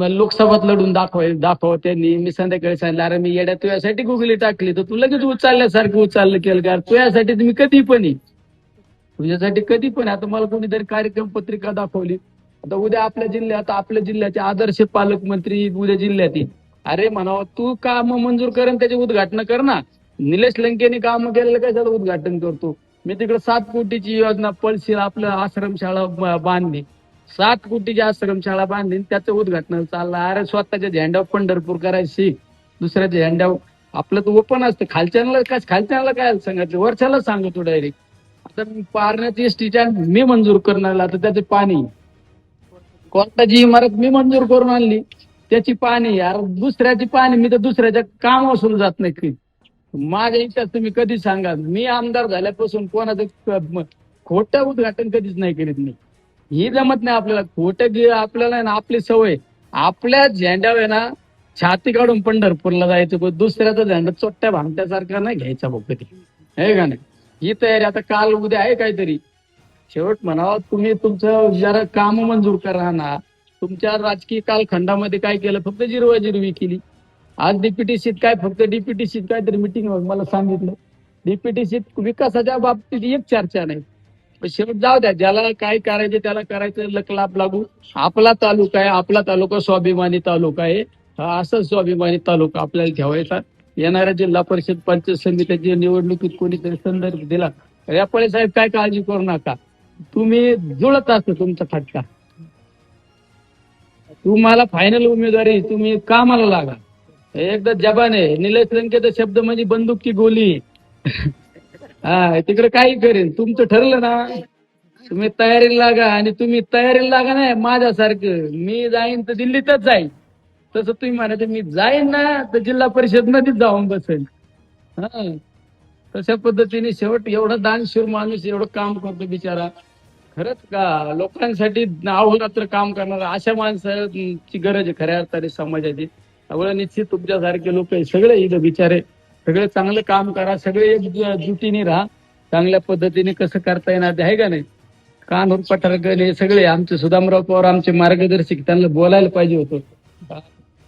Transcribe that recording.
लोकसभात लढून दाखव त्यांनी. मी संध्याकाळी सांगितलं, अरे मी येड्या तुझ्यासाठी गुगली टाकली तर तू लगेच उचलल्यासारखं उचललं केलं का? तुझ्यासाठी तुम्ही कधी पण ये, तुझ्यासाठी कधी पण. आता मला कोणीतरी कार्यक्रम पत्रिका दाखवली, आता उद्या आपल्या जिल्ह्याचे आदर्श पालकमंत्री उद्या जिल्ह्यात येईल. अरे म्हणावं, तू काम मंजूर कर आणि त्याचे उद्घाटन कर ना. निलेश लंकेने काम केलेलं कशाला उद्घाटन करतो? मी तिकडे 7 कोटीची योजना पळशील आपलं आश्रमशाळा बांधली, 7 कोटीची आश्रमशाळा बांधली, त्याचं उद्घाटन चाललं. अरे स्वतःच्या झेंड्यावर पंढरपूर करायची, दुसऱ्याच्या झेंड्यावर. आपलं तर ओपन असतं. खालच्याला काय सांगितलं, वरच्याला सांगतो डायरेक्ट. आता मी पारण्याची स्टँड मी मंजूर करणार, आता त्याचे पाणी, कोर्टाची इमारत मी मंजूर करून आणली, त्याची पाणी. यार दुसऱ्याची पाणी, मी तर दुसऱ्याच्या काम वसूल जात नाही की. माझ्या इच्छा तुम्ही कधी सांगा, मी आमदार झाल्यापासून कोणाचं खोटं उद्घाटन कधीच नाही करीत मी. ही जमत नाही आपल्याला खोटं. आपल्याला ना आपली सवय, आपल्या झेंड्यावर आहे ना छाती काढून पंढरपूरला जायचं, पण दुसऱ्याचा झेंडा चोट्ट्या भांगत्यासारखा नाही घ्यायचा बघ कधी, आहे का नाही? ही तयारी आता काल उद्या आहे काहीतरी. शेवट म्हणावं, तुम्ही तुमचं जरा काम मंजूर करा ना. तुमच्या राजकीय कालखंडामध्ये काय केलं? फक्त जिरवाजिरवी केली. आज डीपीटीसीत काय, फक्त डीपीटीसीत काहीतरी मिटिंग मला सांगितलं, डीपीटीसीत विकासाच्या बाबतीत एक चर्चा नाही. पण शेवट जाऊ द्या, ज्याला काय करायचं त्याला करायचं, लकलाप लागू. आपला तालुका आहे, आपला तालुका स्वाभिमानी तालुका आहे. हा असं स्वाभिमानी तालुका आपल्याला ठेवायचा. येणाऱ्या जिल्हा परिषद पंचायत समितीच्या निवडणुकीत कोणीतरी संदर्भ दिला, रेपाळे साहेब काय काळजी करू नका, तुम्ही जुळत असतो तुमचा फटका. तुम्हाला फायनल उमेदवारी, तुम्ही कामाला लागा. एकदा जबान आहे. निलेश लंकेचा शब्द म्हणजे बंदूक की गोली. हा, तिकडे काही करेन. तुमचं ठरलं ना, तुम्ही तयारीला लागा. आणि तुम्ही तयारीला लागा नाही माझ्यासारखं, मी जाईन तर दिल्लीतच जाईन, तसं तुम्ही म्हणायचं मी जाईन ना तर जिल्हा परिषद मध्येच जाऊन बसेल. हा, तशा पद्धतीने शेवट एवढा दानशूर माणूस एवढं काम करतो बिचारा. खरंच का लोकांसाठी अहोरात्र काम करणारा अशा माणसाची गरज आहे खऱ्या अर्थाने समाजाची. त्यामुळे निश्चित तुमच्यासारखे लोक सगळे इथं बिचारे, सगळे चांगलं काम करा, सगळे एकजुटीने राहा. चांगल्या पद्धतीने कसं करता येणार ते, आहे का नाही? कानूर पठारकर हे सगळे आमचे सुदामराव पवार आमचे मार्गदर्शक, त्यांना बोलायला पाहिजे होतं.